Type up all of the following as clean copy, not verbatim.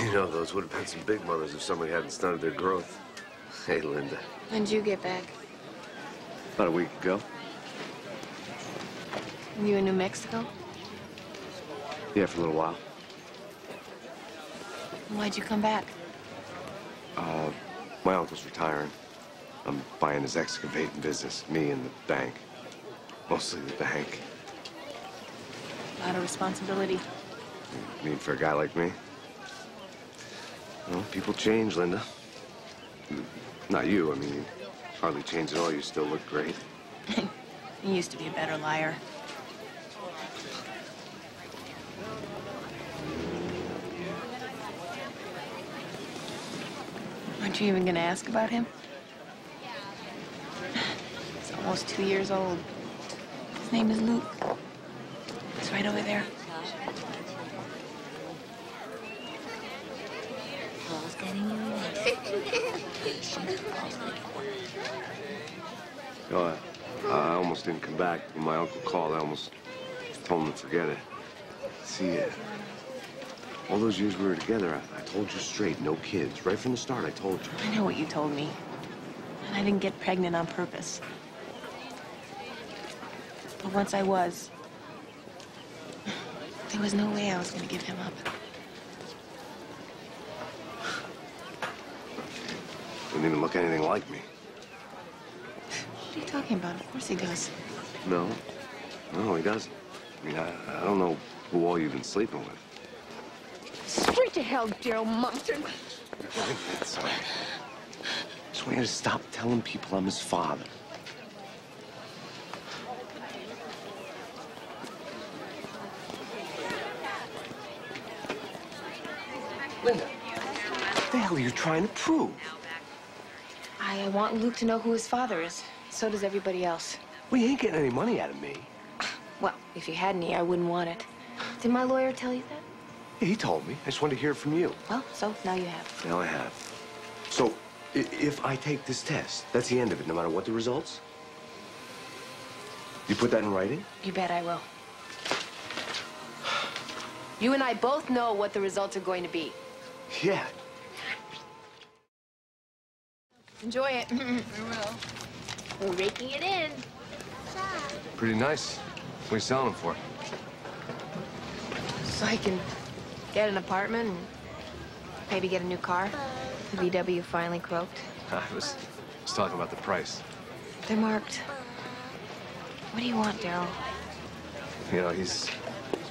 You know, those would have been some big mothers if somebody hadn't stunted their growth. Hey, Linda. When'd you get back? About a week ago. You in New Mexico? Yeah, for a little while. Why'd you come back? My uncle's retiring. I'm buying his excavating business, me and the bank. Mostly the bank. A lot of responsibility. I mean, for a guy like me. Well, people change, Linda. Not you, I mean, hardly changed at all. You still look great. You used to be a better liar. Aren't you even gonna ask about him? He's almost 2 years old. His name is Luke. He's right over there. Oh, I almost didn't come back. When my uncle called, I almost told him to forget it. See, all those years we were together, I told you straight, no kids. Right from the start, I told you. I know what you told me. And I didn't get pregnant on purpose. But once I was, there was no way I was going to give him up. Didn't even look anything like me. What are you talking about? Of course he does. No. No, he doesn't. I mean, I don't know who all you've been sleeping with. Straight to hell, Darryl Moncton. It's, I just want you to stop telling people I'm his father. Linda, what the hell are you trying to prove? I want Luke to know who his father is. So does everybody else. Well, you ain't getting any money out of me. Well, if you had any, I wouldn't want it. Did my lawyer tell you that? Yeah, he told me. I just wanted to hear it from you. Well, so now you have. Now I have. So, if I take this test, that's the end of it, no matter what the results? You put that in writing? You bet I will. You and I both know what the results are going to be. Yeah. Enjoy it. We will. We're raking it in. Pretty nice. What are you selling them for? So I can get an apartment and maybe get a new car. The VW finally croaked. I was talking about the price. They're marked. What do you want, Daryl? You know, he's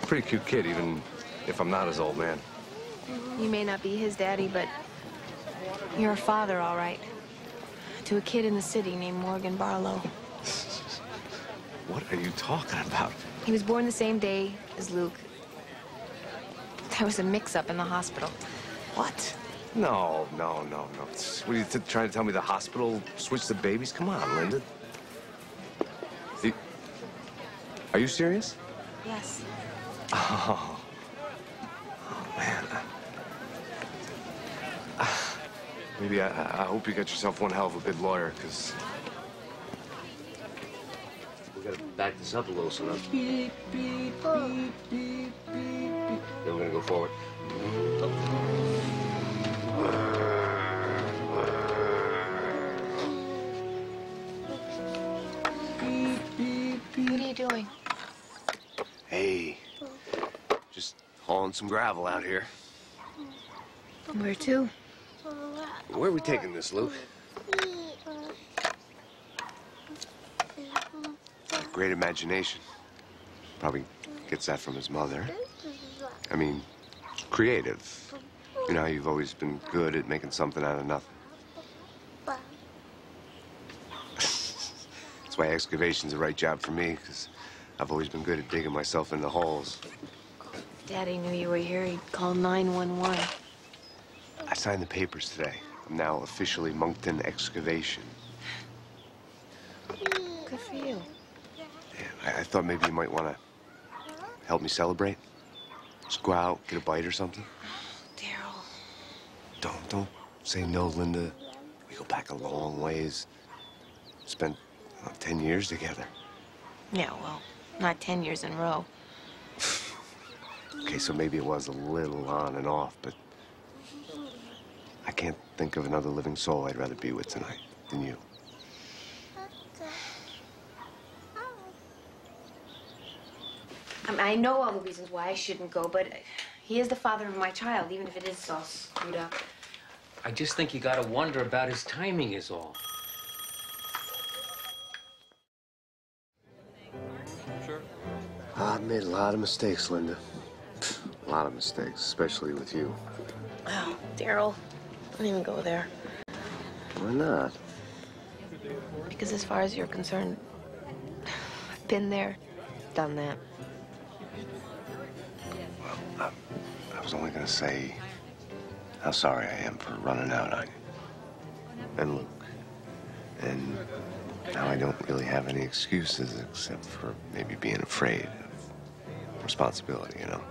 a pretty cute kid, even if I'm not his old man. You may not be his daddy, but you're a father, all right. To a kid in the city named Morgan Barlow. What are you talking about? He was born the same day as Luke. There was a mix-up in the hospital. What? No. What are you trying to tell me? The hospital switched the babies? Come on, Linda. Are you serious? Yes. Oh man. Maybe I hope you got yourself one hell of a good lawyer, because we gotta back this up a little, so now. Beep, beep, beep, beep, beep, beep. Then we're gonna go forward. What are you doing? Hey, just hauling some gravel out here. Where to? Where are we taking this, Luke? Great imagination. Probably gets that from his mother. I mean, creative. You know how you've always been good at making something out of nothing. That's why excavation's the right job for me, because I've always been good at digging myself into holes. If Daddy knew you were here, he'd call 911. I signed the papers today. I'm now officially Moncton Excavation. Good for you. Yeah, I thought maybe you might want to help me celebrate. Just go out, get a bite or something. Daryl. Don't say no, Linda. We go back a long ways. Spent 10 years together. Yeah, well, not 10 years in a row. Okay, so maybe it was a little on and off, but I can't think of another living soul I'd rather be with tonight than you. I know all the reasons why I shouldn't go, but he is the father of my child, even if it is all screwed up. I just think you gotta wonder about his timing is all. Sure. I've made a lot of mistakes, Linda. A lot of mistakes, especially with you. Oh, Daryl, don't even go there. Why not? Because as far as you're concerned, I've been there, done that. Well, I was only gonna say how sorry I am for running out on you. And Luke. And now I don't really have any excuses except for maybe being afraid of responsibility, you know?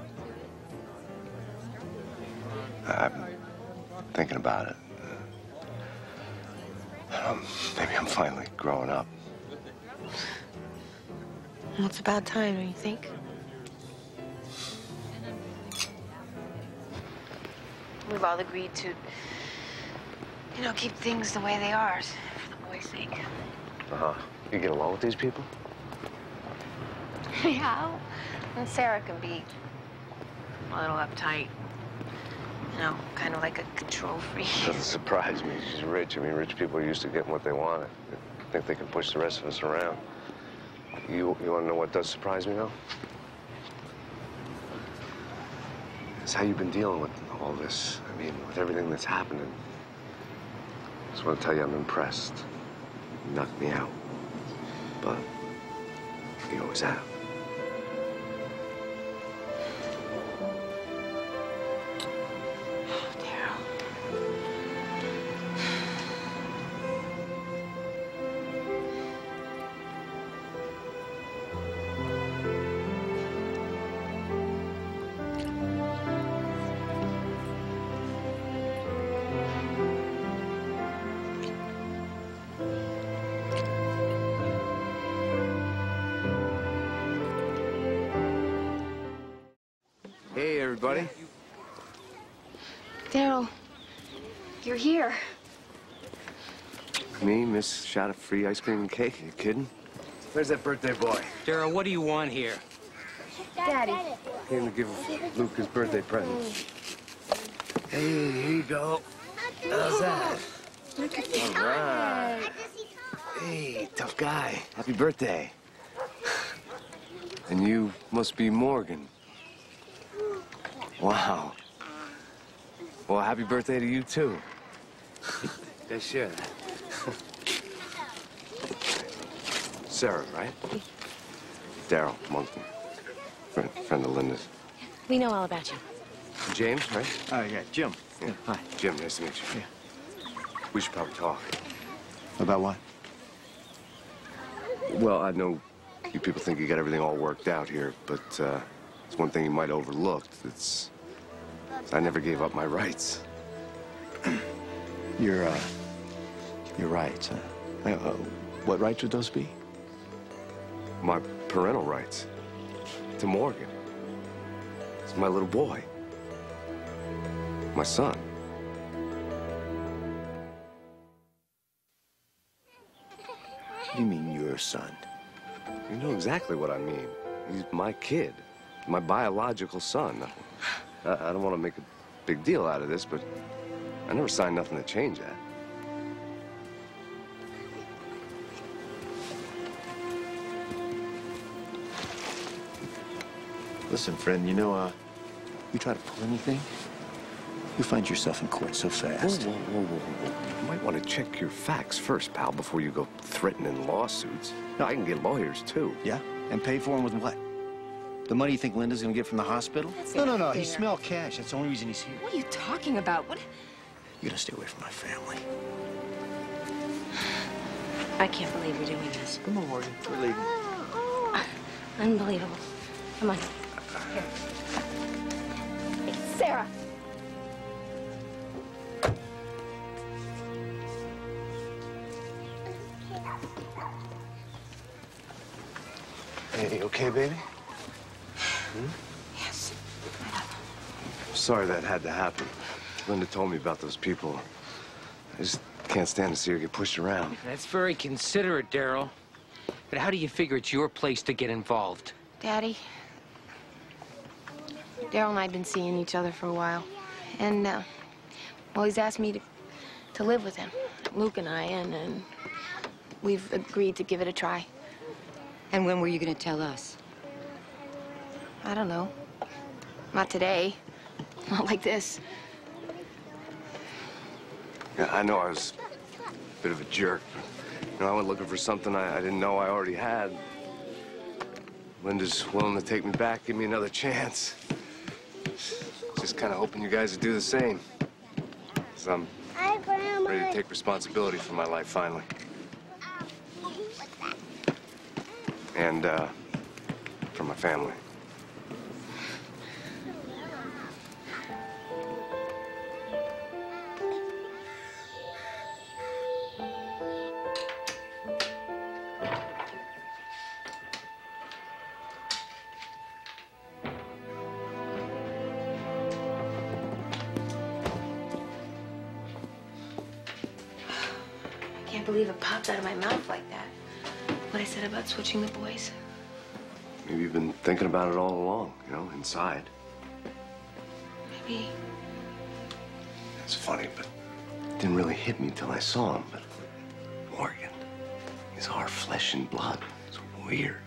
I'm thinking about it. Maybe I'm finally growing up. Well, it's about time, don't you think? We've all agreed to, you know, keep things the way they are for the boys' sake. Uh-huh. You get along with these people? Yeah. And Sarah can be a little uptight. You know, kind of like a control freak. Doesn't surprise me. She's rich. I mean, rich people are used to getting what they want. They think they can push the rest of us around. You want to know what does surprise me, though? It's how you've been dealing with all this. I mean, with everything that's happening. I just want to tell you I'm impressed. You knocked me out. But you always have. Hey, everybody. Daryl, you're here. Me, miss, shot of free ice cream and cake. You kidding? Where's that birthday boy? Daryl, what do you want here? Daddy. Came to give Luke his birthday present. Hey, here you go. How's that? All right. Hey, tough guy. Happy birthday. And you must be Morgan. Wow. Well, happy birthday to you, too. Yeah, sure. Sarah, right? Darryl Moncton. Friend of Linda's. We know all about you. James, right? Oh, yeah, Jim. Yeah. Hi. Jim, nice to meet you. Yeah. We should probably talk. About what? Well, I know you people think you got everything all worked out here, but it's one thing you might have overlooked. It's I never gave up my rights. Your rights, huh? What rights would those be? My parental rights. To Morgan. It's my little boy. My son. What do you mean, your son? You know exactly what I mean. He's my kid. My biological son. I don't want to make a big deal out of this, but I never signed nothing to change that. Listen, friend, you know, you try to pull anything, you'll find yourself in court so fast. Whoa. You might want to check your facts first, pal, before you go threatening lawsuits. No, I can get lawyers, too. Yeah? And pay for him with what? The money you think Linda's gonna get from the hospital? No. He smelled cash. That's the only reason he's here. What are you talking about? What? You gotta stay away from my family. I can't believe you're doing this. Come on, Morgan. We're leaving. Unbelievable. Come on. Here. Hey, Sarah. Hey, you okay, baby? Yes. Sorry that had to happen. Linda told me about those people. I just can't stand to see her get pushed around. That's very considerate, Daryl. But how do you figure it's your place to get involved? Daddy, Daryl and I have been seeing each other for a while. And, well, he's asked me to live with him, Luke and I, and we've agreed to give it a try. And when were you going to tell us? I don't know. Not today. Not like this. Yeah, I know I was a bit of a jerk. But, I went looking for something I didn't know I already had. Linda's willing to take me back, give me another chance. Just kind of hoping you guys would do the same. 'Cause I'm ready to take responsibility for my life finally. And, for my family. I can't believe it popped out of my mouth like that. What I said about switching the boys. Maybe you've been thinking about it all along, inside. Maybe. It's funny, but it didn't really hit me till I saw him. But Morgan is our flesh and blood. It's weird.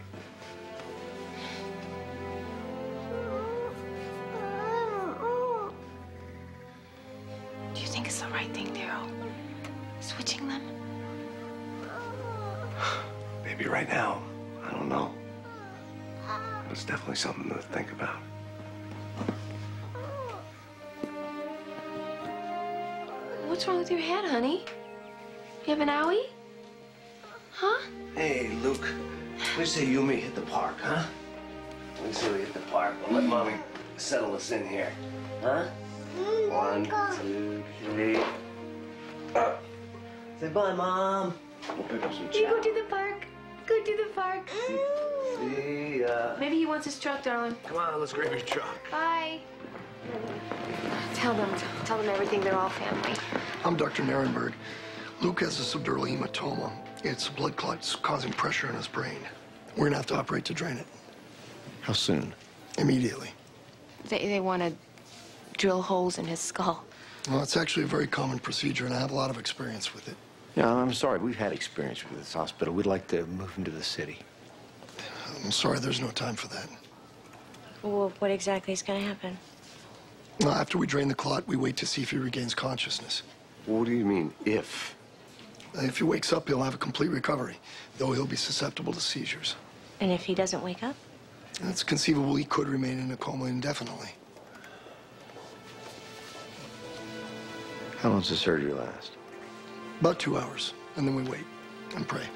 Do you think it's the right thing, Daryl? Switching them? Maybe right now. I don't know. But it's definitely something to think about. What's wrong with your head, honey? You have an owie? Huh? Hey, Luke. What do you say you and me hit the park, huh? What do you say we hit the park? We'll let Mommy settle us in here. Huh? 1, 2, 3. Say bye, Mom. We'll pick up some chow. You go to the park. Go to the park. See ya. Maybe he wants his truck, darling. Come on, let's grab your truck. Bye. Tell them everything. They're all family. I'm Dr. Nirenberg. Luke has a subdural hematoma. It's a blood clot causing pressure in his brain. We're gonna have to operate to drain it. How soon? Immediately. They want to drill holes in his skull. Well, it's actually a very common procedure, and I have a lot of experience with it. Yeah, I'm sorry. We've had experience with this hospital. We'd like to move him to the city. I'm sorry, there's no time for that. Well, what exactly is going to happen? Well, after we drain the clot, we wait to see if he regains consciousness. What do you mean, if? If he wakes up, he'll have a complete recovery, though he'll be susceptible to seizures. And if he doesn't wake up? It's conceivable he could remain in a coma indefinitely. How long does the surgery last? About 2 hours, and then we wait and pray.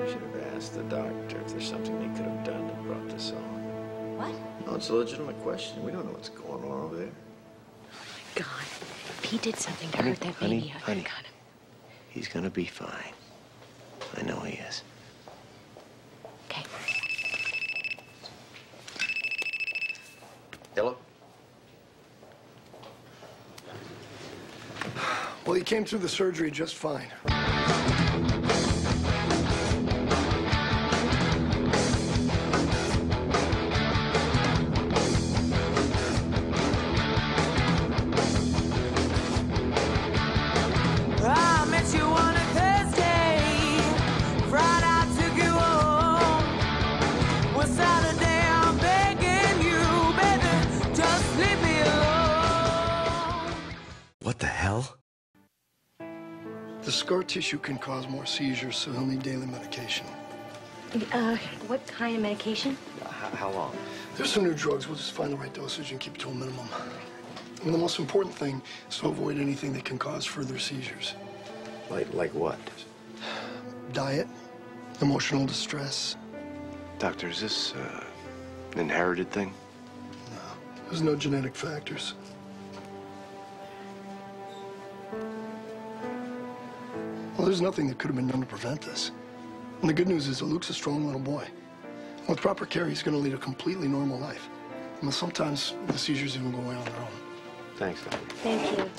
We should have asked the doctor if there's something they could have done that brought this on. What? No, it's a legitimate question. We don't know what's going on over there. God, if he did something to Honey, hurt that honey, baby, I would honey. have got him. He's gonna be fine. I know he is. Okay. Hello? Well, he came through the surgery just fine. What the hell? The scar tissue can cause more seizures, so he'll need daily medication. What kind of medication? How long? There's some new drugs. We'll just find the right dosage and keep it to a minimum. And the most important thing is to avoid anything that can cause further seizures. Like what? Diet, emotional distress. Doctor, is this an inherited thing? No, there's no genetic factors. there's nothing that could have been done to prevent this. And the good news is that Luke's a strong little boy. With proper care, he's going to lead a completely normal life. And sometimes the seizures even go away on their own. Thanks, Doc. Thank you.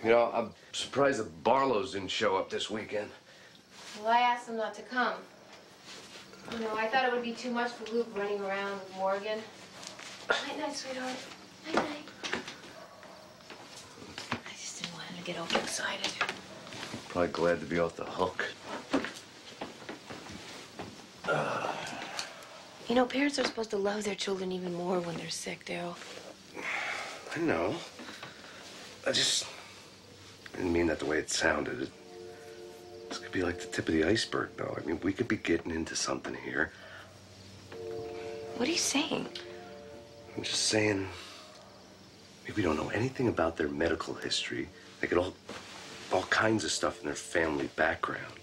You know, I'm surprised that Barlows didn't show up this weekend. Well, I asked him not to come. You know, I thought it would be too much for Luke running around with Morgan. Night-night, sweetheart. Night-night. I just didn't want him to get overexcited. Probably glad to be off the hook. You know, parents are supposed to love their children even more when they're sick, Daryl. I know. I didn't mean that the way it sounded. This could be like the tip of the iceberg, though. I mean, we could be getting into something here. What are you saying? I'm just saying, maybe we don't know anything about their medical history. They get all kinds of stuff in their family background.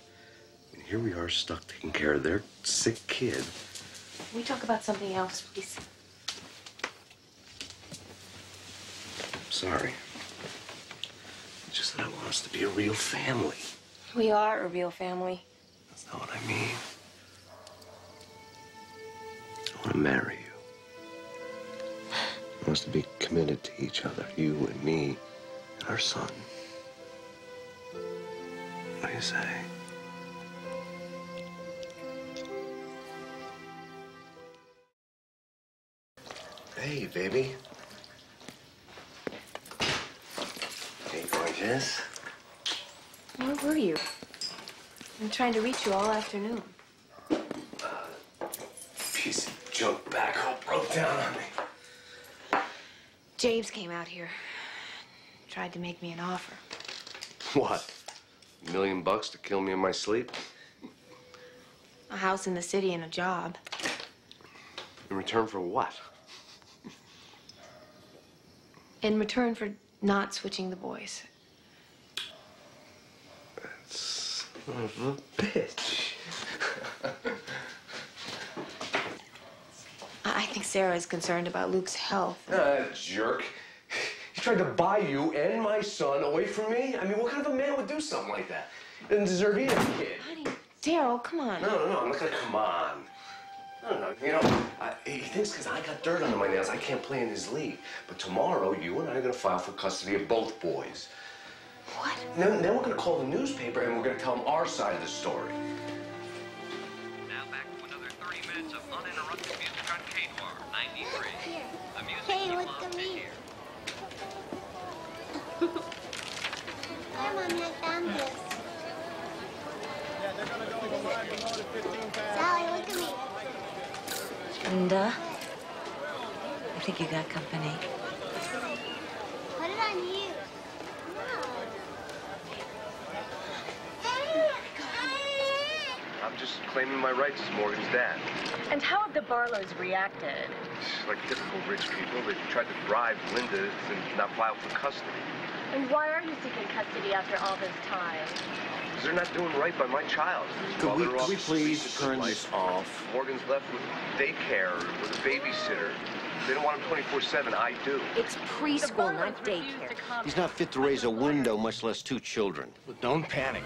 And here we are stuck taking care of their sick kid. Can we talk about something else, please? I'm sorry. It's just that I want us to be a real family. We are a real family. That's not what I mean. I want to marry you. I want us to be committed to each other, you and me and our son. What do you say? Hey, baby. Hey, gorgeous. Where were you? I'm trying to reach you all afternoon. Piece of junk backhoe broke down on me. James came out here. Tried to make me an offer. What? $1 million to kill me in my sleep? A house in the city and a job. In return for what? In return for not switching the boys. Son of a bitch. I think Sarah is concerned about Luke's health. Jerk. He tried to buy you and my son away from me? I mean, what kind of a man would do something like that? He doesn't deserve either kid. Honey, Daryl, come on. No, I'm not gonna come on. No, you know, he thinks because I got dirt under my nails, I can't play in his league. But tomorrow, you and I are gonna file for custody of both boys. What? Then we're gonna call the newspaper and we're gonna tell them our side of the story. Now back to another 30 minutes of uninterrupted music on K-Noir 93. Here. The music Hey, you look love at to me. hear. Hi, Mommy, I found this. Sally, look at me. Linda, I think you got company. Put it on you. I'm just claiming my rights as Morgan's dad. And how have the Barlows reacted? Like typical rich people, they tried to bribe Linda to not file for custody. And why are you seeking custody after all this time? Because they're not doing right by my child. Could we While they're please off turn life, this off? Morgan's left with daycare, with a babysitter. They don't want him 24/7. I do. It's preschool, not daycare. He's not fit to raise a window, much less 2 children. Well, don't panic.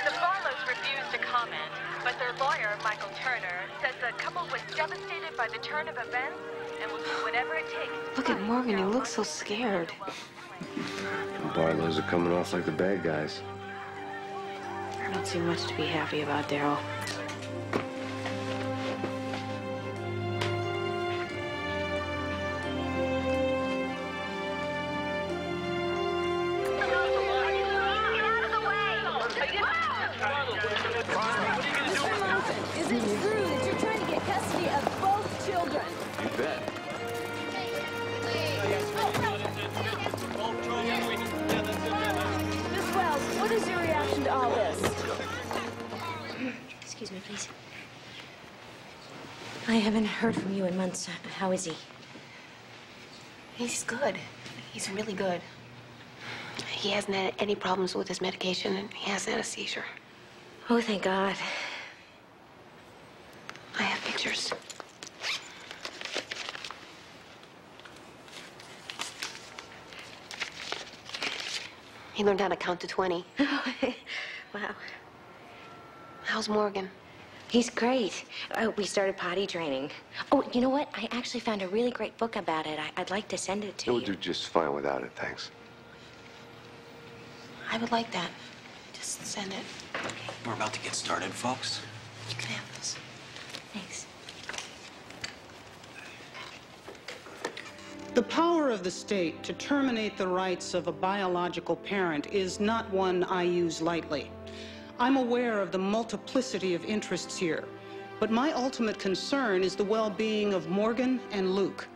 The Barlows refused to comment, but their lawyer, Michael Turner, says the couple was devastated by the turn of events and will do whatever it takes. Look at Morgan, he looks so scared. The Barlows are coming off like the bad guys. I don't see much to be happy about, Daryl. Is it true that you're trying to get custody of both children? You bet. Miss Wells, what is your reaction to all this? Excuse me, please. I haven't heard from you in months. How is he? He's good. He's really good. He hasn't had any problems with his medication, and he hasn't had a seizure. Oh, thank God. I have pictures. He learned how to count to 20. Wow. How's Morgan? He's great. We started potty training. Oh, you know what? I actually found a really great book about it. I'd like to send it to you. It would do just fine without it, thanks. I would like that. Just send it. We're about to get started, folks. You can have this. Thanks. The power of the state to terminate the rights of a biological parent is not one I use lightly. I'm aware of the multiplicity of interests here, but my ultimate concern is the well-being of Morgan and Luke.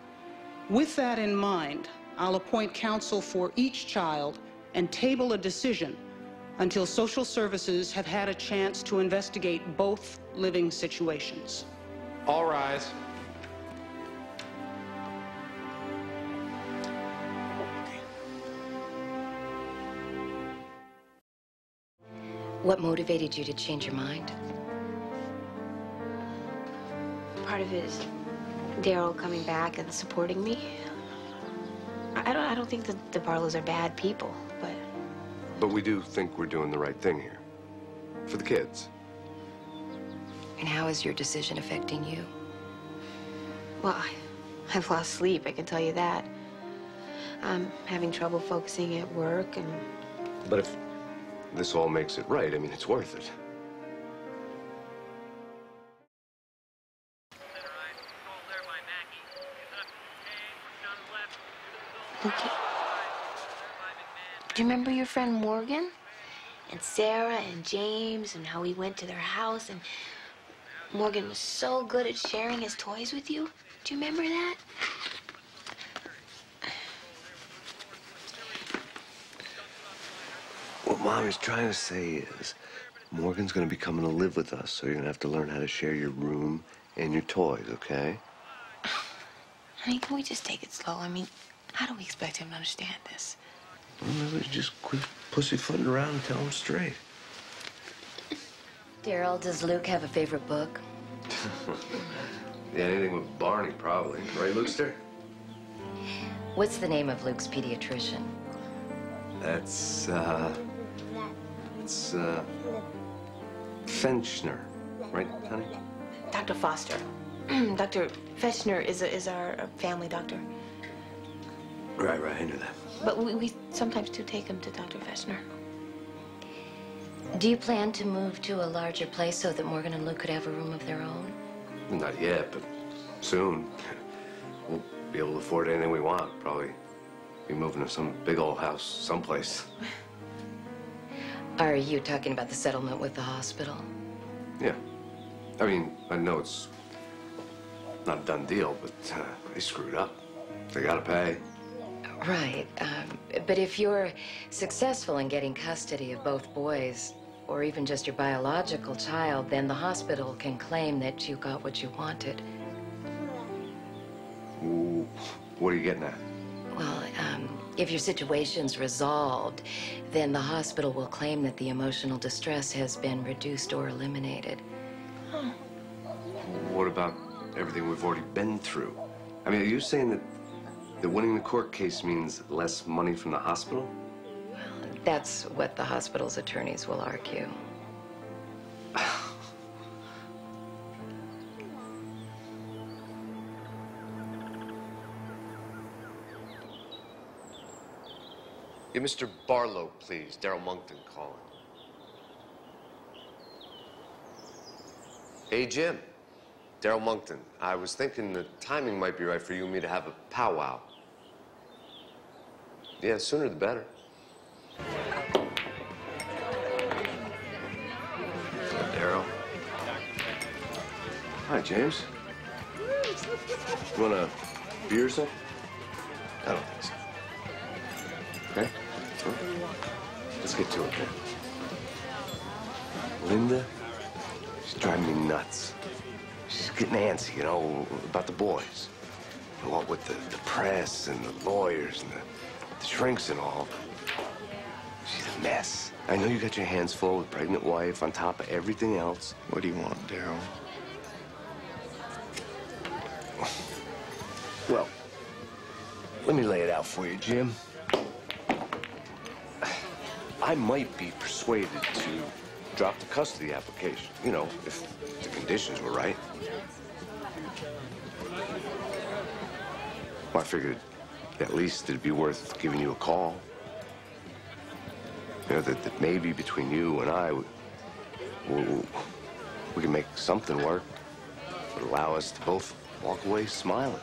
With that in mind, I'll appoint counsel for each child and table a decision until social services have had a chance to investigate both living situations. All rise. What motivated you to change your mind? Part of it is Daryl coming back and supporting me. I don't think that the Barlows are bad people, but... But we do think we're doing the right thing here. For the kids. And how is your decision affecting you? Well, I've lost sleep, I can tell you that. I'm having trouble focusing at work, and... But if this all makes it right, I mean, it's worth it. Lukey, do you remember your friend Morgan? And Sarah and James, and how we went to their house, and Morgan was so good at sharing his toys with you? Do you remember that? What Mommy's trying to say is, Morgan's gonna be coming to live with us, so you're gonna have to learn how to share your room and your toys, okay? Honey, can we just take it slow? I mean, how do we expect him to understand this? Well, maybe just quit pussyfooting around and tell him straight. Daryl, does Luke have a favorite book? Yeah, anything with Barney, probably. Right, Lukester? What's the name of Luke's pediatrician? It's Fenchner. Right, honey? Dr. Foster. Dr. Fechner is our family doctor. Right, I knew that. But we sometimes do take him to Dr. Fechner. Do you plan to move to a larger place so that Morgan and Luke could have a room of their own? Not yet, but soon. We'll be able to afford anything we want, probably. Be moving to some big old house someplace. Are you talking about the settlement with the hospital? Yeah. I mean, I know it's not a done deal, but they screwed up. They gotta pay. Right. But if you're successful in getting custody of both boys, or even just your biological child, then the hospital can claim that you got what you wanted. Ooh, what are you getting at? Well, if your situation's resolved, then the hospital will claim that the emotional distress has been reduced or eliminated. Oh. What about everything we've already been through? I mean, are you saying that winning the court case means less money from the hospital? Well, that's what the hospital's attorneys will argue. Get Mr. Barlow, please. Darryl Moncton calling. Hey, Jim. Darryl Moncton. I was thinking the timing might be right for you and me to have a powwow. Yeah, the sooner the better. Daryl. Hi, James. You want a beer or something? I don't think so. Okay? Huh? Let's get to it, then. Linda, she's driving me nuts. She's getting antsy, you know, about the boys. And what with the press and the lawyers and the shrinks and all. mess. I know you got your hands full with pregnant wife on top of everything else. What do you want, Daryl? Well, let me lay it out for you, Jim. I might be persuaded to drop the custody application, you know, if the conditions were right. Well, I figured at least it'd be worth giving you a call. You know, that maybe between you and I, we can make something work that would allow us to both walk away smiling.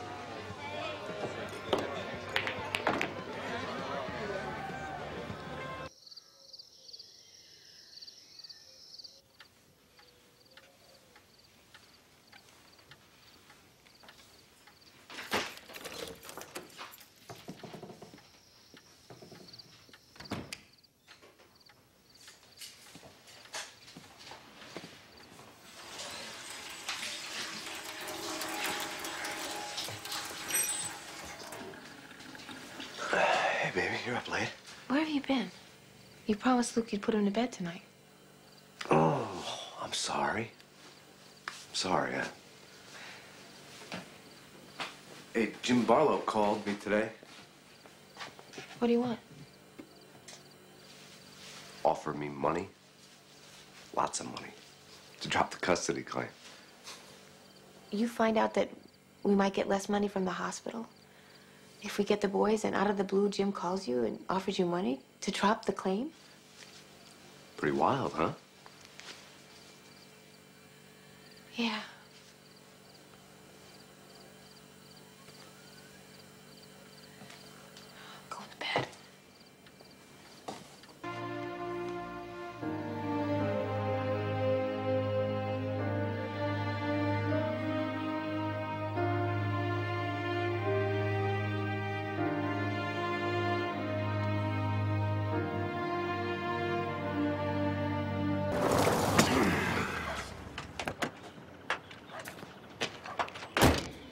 Baby, you're up late. Where have you been? You promised Luke you'd put him to bed tonight. Oh, I'm sorry. Sorry. Hey, Jim Barlow called me today. What do you want? Offered me money. Lots of money. To drop the custody claim. You find out that we might get less money from the hospital? If we get the boys and out of the blue Jim calls you and offers you money to drop the claim? Pretty wild, huh? Yeah. Go to bed.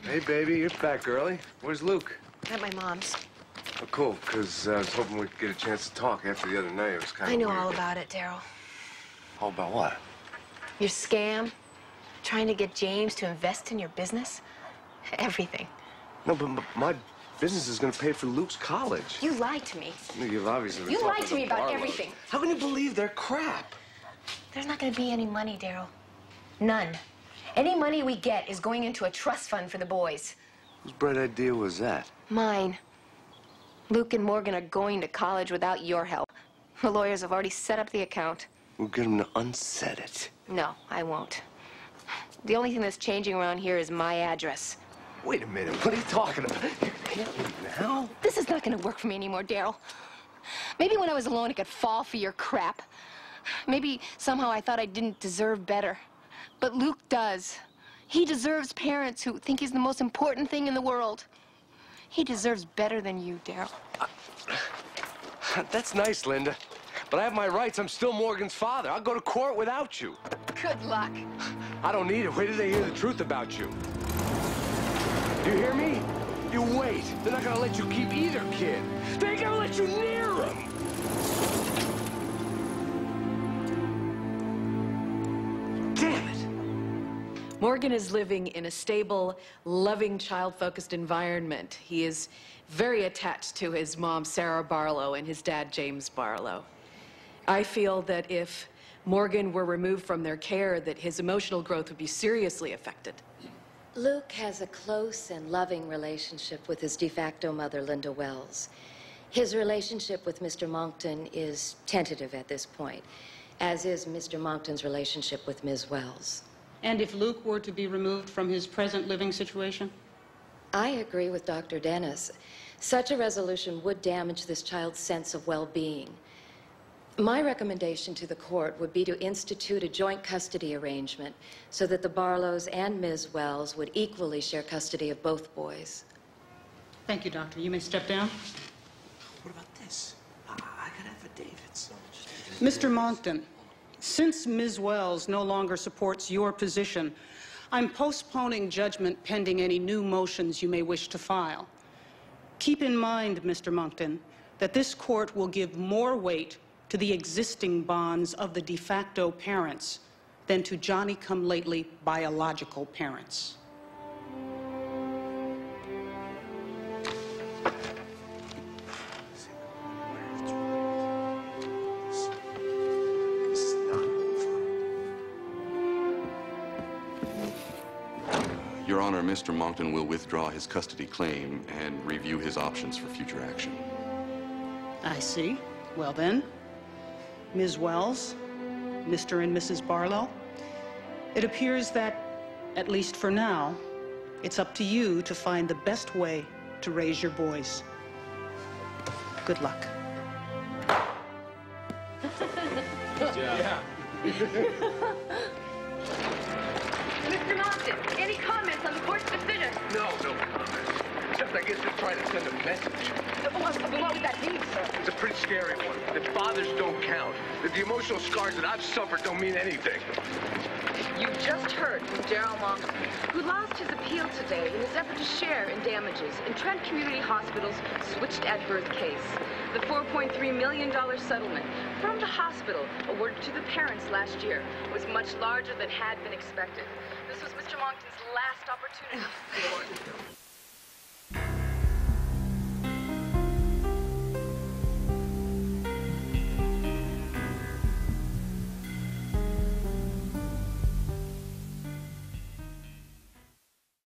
Hey, baby, you're back early. Where's Luke? At my mom's. Oh, cool, because I was hoping we could get a chance to talk after the other night. It was kind of I know weird. all about it, Daryl. All about what? Your scam, trying to get James to invest in your business, everything. No, but my business is going to pay for Luke's college. You lied to me. You've obviously been You talking lied to me about Barlows. everything. How can you believe they're crap? There's not going to be any money, Daryl. None. Any money we get is going into a trust fund for the boys. Whose bright idea was that? Mine. Luke and Morgan are going to college without your help. The lawyers have already set up the account. We'll get them to unset it. No, I won't. The only thing that's changing around here is my address. Wait a minute, what are you talking about? You can't leave now. This is not going to work for me anymore, Daryl. Maybe when I was alone, I could fall for your crap. Maybe somehow I thought I didn't deserve better. But Luke does. He deserves parents who think he's the most important thing in the world. He deserves better than you, Daryl. That's nice, Linda. But I have my rights. I'm still Morgan's father. I'll go to court without you. Good luck. I don't need it. Wait till they hear the truth about you. Do you hear me? You wait. They're not gonna let you keep either kid. They ain't gonna let you near them. Damn it! Morgan is living in a stable, loving, child-focused environment. He is very attached to his mom, Sarah Barlow, and his dad, James Barlow. I feel that if Morgan were removed from their care, that his emotional growth would be seriously affected. Luke has a close and loving relationship with his de facto mother, Linda Wells. His relationship with Mr. Moncton is tentative at this point, as is Mr. Moncton's relationship with Ms. Wells. And if Luke were to be removed from his present living situation? I agree with Dr. Dennis. Such a resolution would damage this child's sense of well-being. My recommendation to the court would be to institute a joint custody arrangement so that the Barlows and Ms. Wells would equally share custody of both boys. Thank you, Doctor. You may step down. What about this? I got affidavits. Mr. Moncton, since Ms. Wells no longer supports your position, I'm postponing judgment pending any new motions you may wish to file. Keep in mind, Mr. Moncton, that this court will give more weight to the existing bonds of the de facto parents than to Johnny-come-lately biological parents. Your Honor, Mr. Moncton will withdraw his custody claim and review his options for future action. I see. Well then, Ms. Wells, Mr. and Mrs. Barlow, it appears that, at least for now, it's up to you to find the best way to raise your boys. Good luck. Good job. Yeah. Mr. Moncton, any comments on the court's decision? No comments. Except I guess they're trying to send a message. What would that be, sir? It's a pretty scary one. That fathers don't count. That the emotional scars that I've suffered don't mean anything. You just heard from Darryl Moncton, who lost his appeal today in his effort to share in damages in Trent Community Hospital's switched at birth case. The $4.3 million settlement from the hospital awarded to the parents last year was much larger than had been expected. This was Mr. Moncton's last opportunity.